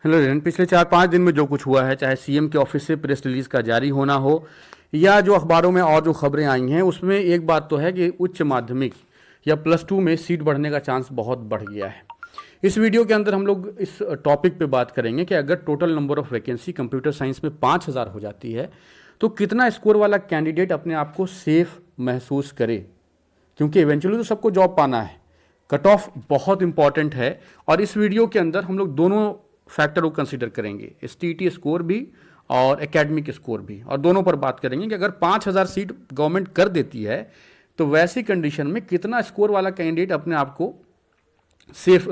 Hello rain, पिछले 4-5 दिन में जो कुछ हुआ है, चाहे सीएम के ऑफिस से प्रेस रिलीज का जारी होना हो या जो अखबारों में और जो खबरें आई हैं, उसमें एक बात तो है कि उच्च माध्यमिक या +2 में सीट बढ़ने का चांस बहुत बढ़ गया है। इस वीडियो के अंदर हम लोग इस टॉपिक पे बात करेंगे कि अगर total number of vacancy computer science में 5000 हो जाती है तो कितना स्कोर वाला कैंडिडेट अपने आप को सेफ महसूस करे, क्योंकि इवेंचुअली तो सबको जॉब पाना है। कट ऑफ बहुत इंपॉर्टेंट है और इस वीडियो के अंदर हम लोग दोनों फैक्टर को कंसीडर करेंगे, एसटीईटी स्कोर भी और एकेडमिक स्कोर भी, और दोनों पर बात करेंगे कि अगर 5000 सीट गवर्नमेंट कर देती है तो वैसी कंडीशन में कितना स्कोर वाला कैंडिडेट अपने आप को सेफ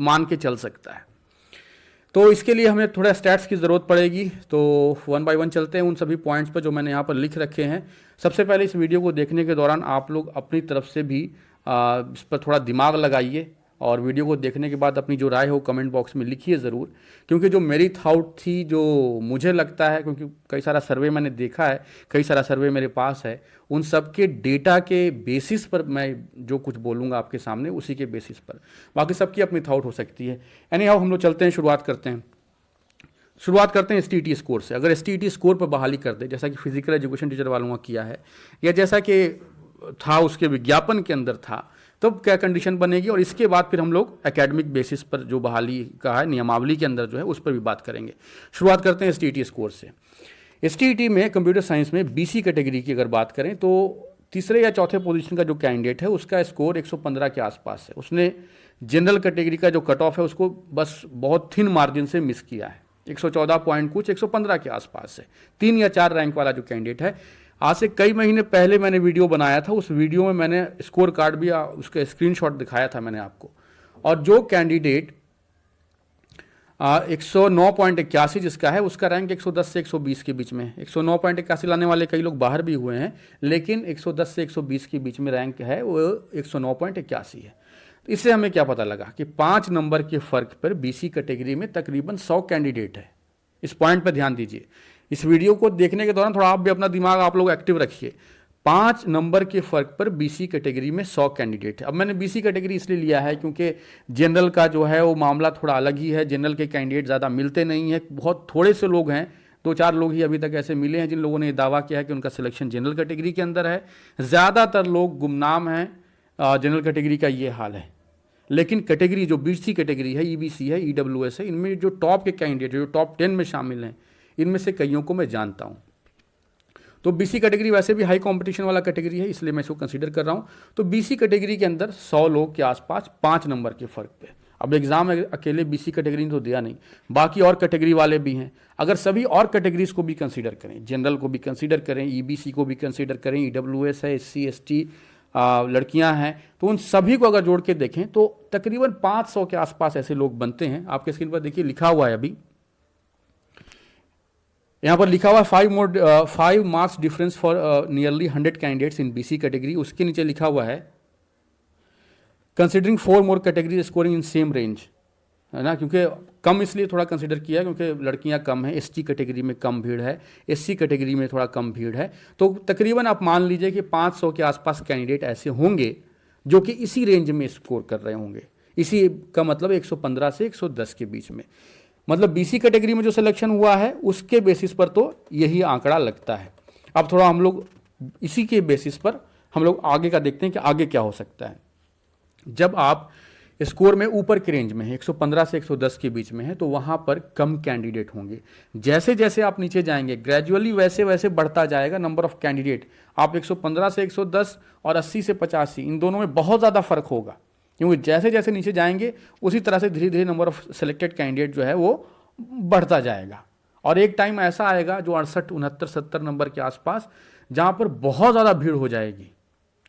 मान के चल सकता है। तो इसके लिए हमें थोड़ा स्टैट्स की ज़रूरत पड़ेगी, तो 1 बाय 1 चलते हैं उन सभी पॉइंट्स पर जो मैंने यहाँ पर लिख रखे हैं। सबसे पहले इस वीडियो को देखने के दौरान आप लोग अपनी तरफ से भी इस पर थोड़ा दिमाग लगाइए और वीडियो को देखने के बाद अपनी जो राय हो कमेंट बॉक्स में लिखिए ज़रूर, क्योंकि जो मेरी थाउट थी, जो मुझे लगता है, क्योंकि कई सारा सर्वे मैंने देखा है, कई सारा सर्वे मेरे पास है, उन सब के डेटा के बेसिस पर मैं जो कुछ बोलूँगा आपके सामने उसी के बेसिस पर, बाकी सबकी अपनी थाउट हो सकती है। एनी हाउ हम लोग चलते हैं, शुरुआत करते हैं एसटीईटी स्कोर से। अगर एसटीईटी स्कोर पर बहाली कर दे, जैसा कि फिजिकल एजुकेशन टीचर वालों का किया है या जैसा कि था उसके विज्ञापन के अंदर था, तो क्या कंडीशन बनेगी, और इसके बाद फिर हम लोग एकेडमिक बेसिस पर जो बहाली का है नियमावली के अंदर जो है उस पर भी बात करेंगे। शुरुआत करते हैं एसटीईटी स्कोर से। एसटीईटी में कंप्यूटर साइंस में बीसी कैटेगरी की अगर बात करें तो तीसरे या चौथे पोजीशन का जो कैंडिडेट है उसका स्कोर 115 के आसपास है। उसने जनरल कैटेगरी का जो कट ऑफ है उसको बस बहुत थिन मार्जिन से मिस किया है, 114 पॉइंट कुछ 115 के आसपास है। 3 या 4 रैंक वाला जो कैंडिडेट है, आज से कई महीने पहले मैंने वीडियो बनाया था, उस वीडियो में मैंने स्कोर कार्ड भी उसका स्क्रीनशॉट दिखाया था मैंने आपको। और जो कैंडिडेट 109.81 जिसका है, उसका रैंक 110 से 120 के बीच में। 109.81 लाने वाले कई लोग बाहर भी हुए हैं, लेकिन 110 से 120 के बीच में रैंक है, वो 109.81 है। इससे हमें क्या पता लगा कि 5 नंबर के फर्क पर बीसी कैटेगरी में तकरीबन 100 कैंडिडेट है। इस पॉइंट पर ध्यान दीजिए। इस वीडियो को देखने के दौरान थोड़ा आप भी अपना दिमाग आप लोग एक्टिव रखिए। 5 नंबर के फर्क पर बीसी कैटेगरी में 100 कैंडिडेट है। अब मैंने बीसी कैटेगरी इसलिए लिया है क्योंकि जनरल का जो है वो मामला थोड़ा अलग ही है। जनरल के कैंडिडेट ज़्यादा मिलते नहीं हैं, बहुत थोड़े से लोग हैं, 2-4 लोग ही अभी तक ऐसे मिले हैं जिन लोगों ने दावा किया है कि उनका सिलेक्शन जनरल कैटेगरी के अंदर है। ज़्यादातर लोग गुमनाम हैं, जनरल कैटेगरी का ये हाल है। लेकिन कैटेगरी जो बीसी कैटेगरी है, ईबीसी है, ईडब्ल्यूएस है, इनमें जो टॉप के कैंडिडेट जो टॉप 10 में शामिल हैं, इनमें से कईयों को मैं जानता हूं। तो बीसी कैटेगरी वैसे भी हाई कंपटीशन वाला कैटेगरी है, इसलिए मैं इसको कंसीडर कर रहा हूं। तो बीसी कैटेगरी के अंदर 100 लोग के आसपास 5 नंबर के फर्क पे। अब एग्जाम अकेले बीसी कैटेगरी ने तो दिया नहीं, बाकी और कैटेगरी वाले भी हैं। अगर सभी और कैटेगरीज को भी कंसीडर करें, जनरल को भी कंसीडर करें, ईबीसी को भी कंसीडर करें, ईडब्ल्यूएस है, एससी एसटी लड़कियां हैं, तो उन सभी को अगर जोड़ के देखें तो तकरीबन 500 के आसपास ऐसे लोग बनते हैं। आपके स्क्रीन पर देखिए लिखा हुआ है, अभी यहाँ पर लिखा हुआ है 5 marks difference for nearly 100 candidates in BC category. उसके नीचे लिखा हुआ है considering 4 more category scoring in same range, है ना, क्योंकि कम इसलिए थोड़ा कंसिडर किया क्योंकि लड़कियां कम हैं, एसटी कैटेगरी में कम भीड़ है, एससी कैटेगरी में थोड़ा कम भीड़ है। तो तकरीबन आप मान लीजिए कि 500 के आसपास कैंडिडेट ऐसे होंगे जो कि इसी रेंज में स्कोर कर रहे होंगे। इसी का मतलब 115 से 110 के बीच में, मतलब बीसी कैटेगरी में जो सिलेक्शन हुआ है उसके बेसिस पर तो यही आंकड़ा लगता है। अब थोड़ा हम लोग इसी के बेसिस पर हम लोग आगे का देखते हैं कि आगे क्या हो सकता है। जब आप स्कोर में ऊपर के रेंज में है, 115 से 110 के बीच में है, तो वहां पर कम कैंडिडेट होंगे। जैसे जैसे आप नीचे जाएंगे ग्रेजुअली वैसे वैसे बढ़ता जाएगा नंबर ऑफ कैंडिडेट। आप 115 से 110 और 80 से 85 इन दोनों में बहुत ज़्यादा फर्क होगा, क्योंकि जैसे जैसे नीचे जाएंगे उसी तरह से धीरे धीरे नंबर ऑफ सेलेक्टेड कैंडिडेट जो है वो बढ़ता जाएगा। और एक टाइम ऐसा आएगा जो 68, 69, 70 नंबर के आसपास, जहाँ पर बहुत ज़्यादा भीड़ हो जाएगी,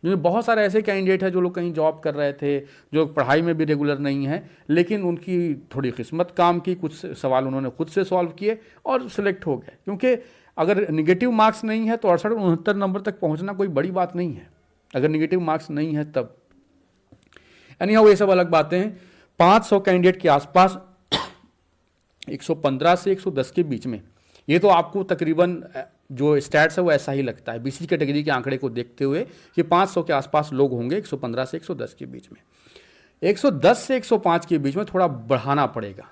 क्योंकि बहुत सारे ऐसे कैंडिडेट हैं जो लोग कहीं जॉब कर रहे थे, जो पढ़ाई में भी रेगुलर नहीं है, लेकिन उनकी थोड़ी किस्मत काम की, कुछ सवाल उन्होंने खुद से सॉल्व किए और सिलेक्ट हो गए। क्योंकि अगर निगेटिव मार्क्स नहीं है तो 68-69 नंबर तक पहुँचना कोई बड़ी बात नहीं है, अगर निगेटिव मार्क्स नहीं है तब। यानी ये सब अलग बातें हैं। 500 कैंडिडेट के आसपास 115 से 110 के बीच में, ये तो आपको तकरीबन जो स्टैट्स है वो ऐसा ही लगता है बीसी कैटेगरी के आंकड़े को देखते हुए कि 500 के आसपास लोग होंगे 115 से 110 के बीच में। 110 से 105 के बीच में थोड़ा बढ़ाना पड़ेगा,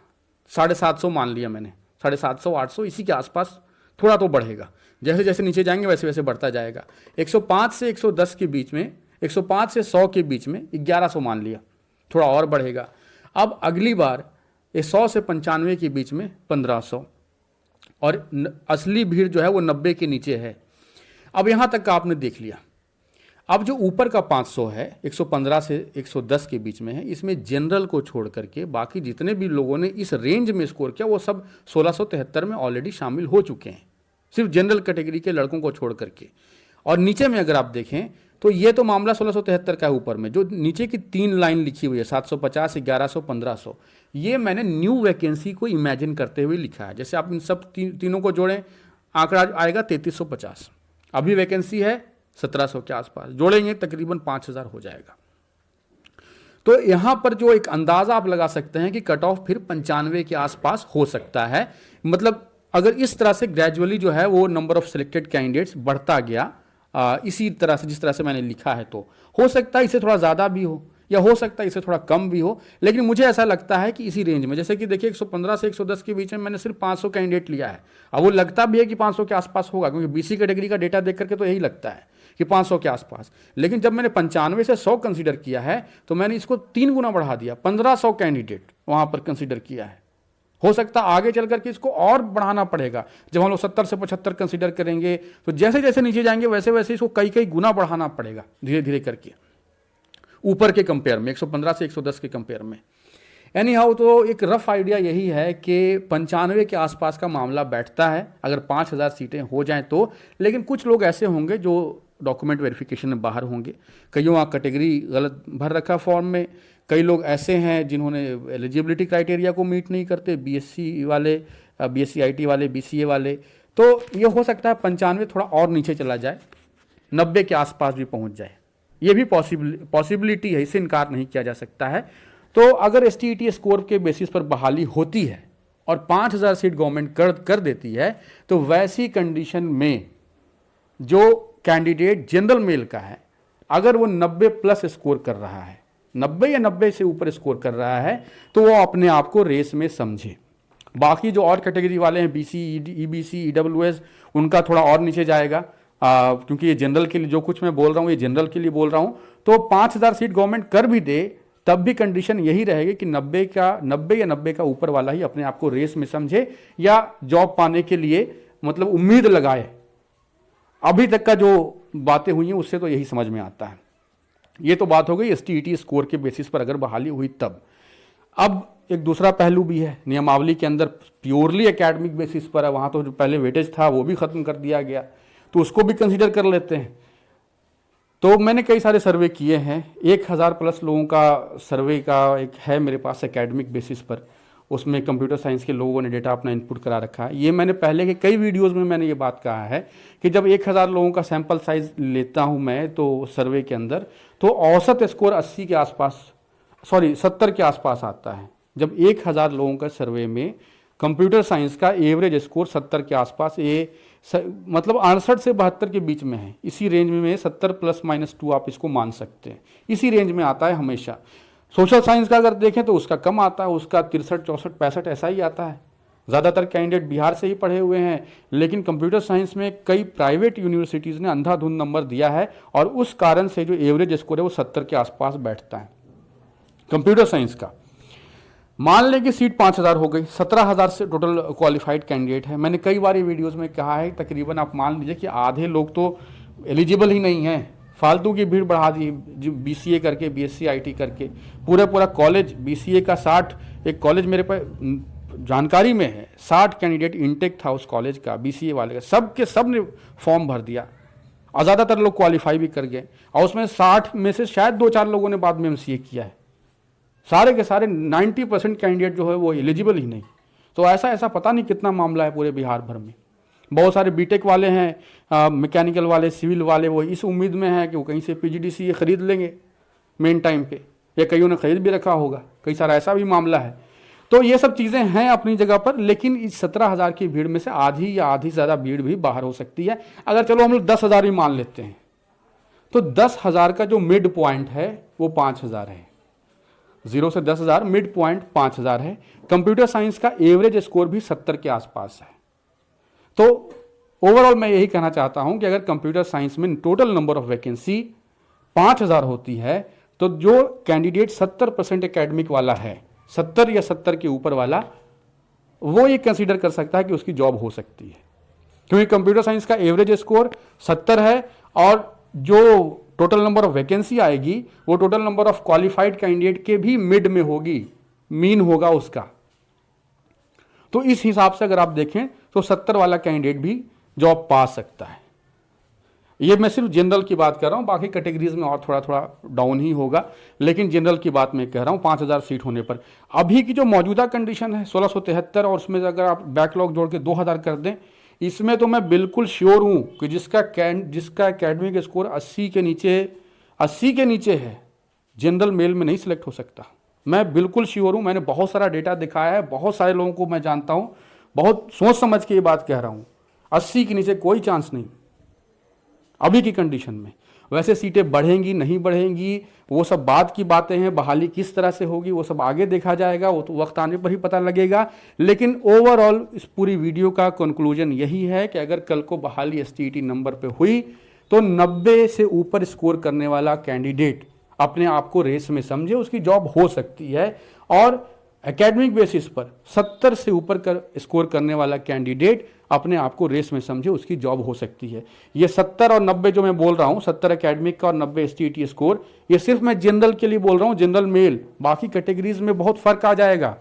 750 मान लिया मैंने, 750 800 इसी के आसपास, थोड़ा तो बढ़ेगा, जैसे जैसे नीचे जाएंगे वैसे वैसे बढ़ता जाएगा। 105 से 110 के बीच में, 105 से 100 के बीच में 1100 मान लिया, थोड़ा और बढ़ेगा। अब अगली बार 100 से 95 के बीच में 1500, और असली भीड़ जो है वो 90 के नीचे है। अब यहाँ तक का आपने देख लिया। अब जो ऊपर का 500 है, 115 से 110 के बीच में है, इसमें जनरल को छोड़ करके बाकी जितने भी लोगों ने इस रेंज में स्कोर किया वो सब 1673 में ऑलरेडी शामिल हो चुके हैं, सिर्फ जनरल कैटेगरी के लड़कों को छोड़ करके। और नीचे में अगर आप देखें तो ये तो मामला 1673 का है। ऊपर में जो नीचे की 3 लाइन लिखी हुई है 750, 1100, 1500, ये मैंने न्यू वैकेंसी को इमेजिन करते हुए लिखा है। जैसे आप इन सब तीनों को जोड़ें, आंकड़ा आएगा 3350। अभी वैकेंसी है 1700 के आसपास, जोड़ेंगे तकरीबन 5000 हो जाएगा। तो यहां पर जो एक अंदाजा आप लगा सकते हैं कि कट ऑफ फिर 95 के आसपास हो सकता है। मतलब अगर इस तरह से ग्रेजुअली जो है वो नंबर ऑफ सिलेक्टेड कैंडिडेट्स बढ़ता गया इसी तरह से जिस तरह से मैंने लिखा है, तो हो सकता है इससे थोड़ा ज़्यादा भी हो या हो सकता है इससे थोड़ा कम भी हो, लेकिन मुझे ऐसा लगता है कि इसी रेंज में, जैसे कि देखिए 115 से 110 के बीच में मैंने सिर्फ 500 कैंडिडेट लिया है। अब वो लगता भी है कि 500 के आसपास होगा, क्योंकि बीसी कैटेगरी का डेटा देख करके तो यही लगता है कि 500 के आसपास। लेकिन जब मैंने 95 से 100 कंसीडर किया है तो मैंने इसको 3 गुना बढ़ा दिया, 1500 कैंडिडेट वहाँ पर कंसीडर किया है। हो सकता है आगे चल करके इसको और बढ़ाना पड़ेगा, जब हम लोग 70 से 75 कंसीडर करेंगे तो जैसे जैसे नीचे जाएंगे वैसे वैसे इसको कई कई गुना बढ़ाना पड़ेगा धीरे धीरे करके, ऊपर के कंपेयर में, 115 से 110 के कंपेयर में। एनी हाउ, तो एक रफ आइडिया यही है कि 95 के आसपास का मामला बैठता है अगर 5000 सीटें हो जाएं तो। लेकिन कुछ लोग ऐसे होंगे जो डॉक्यूमेंट वेरिफिकेशन में बाहर होंगे, कईयों का कैटेगरी गलत भर रखा फॉर्म में, कई लोग ऐसे हैं जिन्होंने एलिजिबिलिटी क्राइटेरिया को मीट नहीं करते, बीएससी वाले, बीएससी आईटी वाले, बीसीए वाले। तो ये हो सकता है 95 थोड़ा और नीचे चला जाए, 90 के आसपास भी पहुंच जाए, ये भी पॉसिबिलिटी है, इससे इनकार नहीं किया जा सकता है। तो अगर एसटीईटी स्कोर के बेसिस पर बहाली होती है और 5000 सीट गवर्नमेंट कर देती है, तो वैसी कंडीशन में जो कैंडिडेट जनरल मेल का है, अगर वो 90 प्लस स्कोर कर रहा है, 90 या 90 से ऊपर स्कोर कर रहा है, तो वो अपने आप को रेस में समझे। बाकी जो और कैटेगरी वाले हैं, बीसी, ईबीसी, ईडब्ल्यूएस, उनका थोड़ा और नीचे जाएगा, क्योंकि ये जनरल के लिए जो कुछ मैं बोल रहा हूँ ये जनरल के लिए बोल रहा हूँ। तो 5000 सीट गवर्नमेंट कर भी दे तब भी कंडीशन यही रहेगी कि 90 या 90 का ऊपर वाला ही अपने आप को रेस में समझे या जॉब पाने के लिए मतलब उम्मीद लगाए। अभी तक का जो बातें हुई हैं उससे तो यही समझ में आता है। ये तो बात हो गई एसटीईटी स्कोर के बेसिस पर अगर बहाली हुई तब। अब एक दूसरा पहलू भी है, नियमावली के अंदर प्योरली एकेडमिक बेसिस पर है, वहाँ तो जो पहले वेटेज था वो भी ख़त्म कर दिया गया, तो उसको भी कंसीडर कर लेते हैं। तो मैंने कई सारे सर्वे किए हैं, 1000 प्लस लोगों का सर्वे का एक है मेरे पास एकेडमिक बेसिस पर, उसमें कंप्यूटर साइंस के लोगों ने डेटा अपना इनपुट करा रखा है। ये मैंने पहले के कई वीडियोस में मैंने ये बात कहा है कि जब 1000 लोगों का सैंपल साइज लेता हूँ मैं तो सर्वे के अंदर, तो औसत स्कोर 80 के आसपास, 70 के आसपास आता है। जब 1000 लोगों का सर्वे में कंप्यूटर साइंस का एवरेज स्कोर 70 के आसपास, ये मतलब 68 से 72 के बीच में है, इसी रेंज में 70 +- 2 आप इसको मान सकते हैं, इसी रेंज में आता है हमेशा। सोशल साइंस का अगर देखें तो उसका कम आता है, उसका 63, 64, 65 ऐसा ही आता है। ज़्यादातर कैंडिडेट बिहार से ही पढ़े हुए हैं, लेकिन कंप्यूटर साइंस में कई प्राइवेट यूनिवर्सिटीज़ ने अंधाधुंध नंबर दिया है और उस कारण से जो एवरेज स्कोर है वो 70 के आसपास बैठता है कंप्यूटर साइंस का। मान लें कि सीट 5000 हो गई, 17000 से टोटल क्वालिफाइड कैंडिडेट है। मैंने कई बार वीडियोज़ में कहा है तकरीबन आप मान लीजिए कि आधे लोग तो एलिजिबल ही नहीं हैं, फालतू की भीड़ बढ़ा दी जो बीसीए करके, बीएससी आईटी करके, पूरा कॉलेज बीसीए का 60, एक कॉलेज मेरे पास जानकारी में है 60 कैंडिडेट इनटेक था उस कॉलेज का, बीसीए वाले का, सब ने फॉर्म भर दिया और ज़्यादातर लोग क्वालिफाई भी कर गए, और उसमें 60 में से शायद 2-4 लोगों ने बाद में एमसीए किया है। सारे के सारे 90% कैंडिडेट जो है वो एलिजिबल ही नहीं। तो ऐसा पता नहीं कितना मामला है पूरे बिहार भर में। बहुत सारे बीटेक वाले हैं, मैकेनिकल वाले, सिविल वाले, वो इस उम्मीद में है कि वो कहीं से पीजीडीसीए खरीद लेंगे मेन टाइम पे, या कईयों ने खरीद भी रखा होगा, कई सारा ऐसा भी मामला है। तो ये सब चीज़ें हैं अपनी जगह पर, लेकिन इस 17000 की भीड़ में से आधी या आधी से ज़्यादा भीड़ भी बाहर हो सकती है। अगर चलो हम लोग 10,000 भी मान लेते हैं, तो 10,000 का जो मिड पॉइंट है वो 5000 है। 0 से 10,000, मिड पॉइंट 5,000 है। कंप्यूटर साइंस का एवरेज स्कोर भी 70 के आसपास है। तो ओवरऑल मैं यही कहना चाहता हूं कि अगर कंप्यूटर साइंस में टोटल नंबर ऑफ वैकेंसी 5,000 होती है तो जो कैंडिडेट 70% एकेडमिक वाला है, 70 या 70 के ऊपर वाला, वो ये कंसीडर कर सकता है कि उसकी जॉब हो सकती है, क्योंकि कंप्यूटर साइंस का एवरेज स्कोर 70 है और जो टोटल नंबर ऑफ वैकेंसी आएगी वो total number of qualified candidate के भी मिड में होगी, मीन होगा उसका। तो इस हिसाब से अगर आप देखें तो 70 वाला कैंडिडेट भी जॉब पा सकता है। ये मैं सिर्फ जनरल की बात कर रहा हूं, बाकी कैटेगरीज में और थोड़ा थोड़ा डाउन ही होगा, लेकिन जनरल की बात मैं कह रहा हूं 5,000 सीट होने पर। अभी की जो मौजूदा कंडीशन है 1673 और उसमें अगर आप बैकलॉग जोड़ के 2,000 कर दें, इसमें तो मैं बिल्कुल श्योर हूं कि जिसका एकेडमिक स्कोर 80 के नीचे है, जनरल मेल में नहीं सिलेक्ट हो सकता। मैं बिल्कुल श्योर हूं, मैंने बहुत सारा डेटा दिखाया है, बहुत सारे लोगों को मैं जानता हूं, बहुत सोच समझ के ये बात कह रहा हूं। 80 के नीचे कोई चांस नहीं अभी की कंडीशन में। वैसे सीटें बढ़ेंगी नहीं बढ़ेंगी वो सब बाद की बातें हैं, बहाली किस तरह से होगी वो सब आगे देखा जाएगा, वो तो वक्त आने पर ही पता लगेगा। लेकिन ओवरऑल इस पूरी वीडियो का कंक्लूजन यही है कि अगर कल को बहाली एसटीईटी नंबर पे हुई तो 90 से ऊपर स्कोर करने वाला कैंडिडेट अपने आप को रेस में समझे, उसकी जॉब हो सकती है। और एकेडमिक बेसिस पर 70 से ऊपर स्कोर करने वाला कैंडिडेट अपने आप को रेस में समझे, उसकी जॉब हो सकती है। ये 70 और 90 जो मैं बोल रहा हूं, 70 एकेडमिक का और 90 एसटीईटी स्कोर, ये सिर्फ मैं जनरल के लिए बोल रहा हूं, जनरल मेल। बाकी कैटेगरीज में बहुत फर्क आ जाएगा,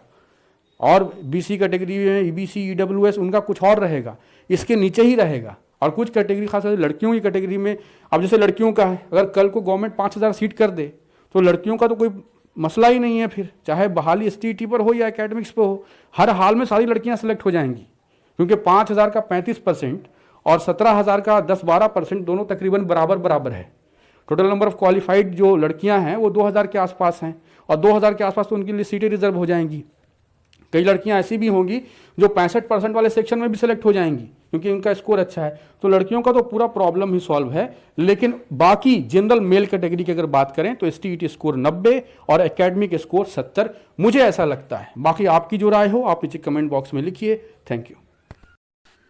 और बीसी कैटेगरी में ईबीसी ईडब्ल्यूएस उनका कुछ और रहेगा, इसके नीचे ही रहेगा। और कुछ कैटेगरी खासकर लड़कियों की कैटेगरी में, अब जैसे लड़कियों का है, अगर कल को गवर्नमेंट 5,000 सीट कर दे तो लड़कियों का तो कोई मसला ही नहीं है, फिर चाहे बहाली एसटीईटी पर हो या एकेडमिक्स पर हो, हर हाल में सारी लड़कियां सेलेक्ट हो जाएंगी, क्योंकि 5,000 का 35% और 17,000 का 10-12% दोनों तकरीबन बराबर है। टोटल नंबर ऑफ क्वालिफाइड जो लड़कियां हैं वो 2,000 के आसपास हैं, और 2,000 के आसपास तो उनके लिए सीटें रिजर्व हो जाएंगी। कई लड़कियां ऐसी भी होंगी जो 65% वाले सेक्शन में भी सिलेक्ट हो जाएंगी, क्योंकि उनका स्कोर अच्छा है। तो लड़कियों का तो पूरा प्रॉब्लम ही सॉल्व है। लेकिन बाकी जनरल मेल कैटेगरी की अगर बात करें तो एसटीईटी स्कोर 90 और एकेडमिक स्कोर 70, मुझे ऐसा लगता है। बाकी आपकी जो राय हो आप नीचे कमेंट बॉक्स में लिखिए। Thank you.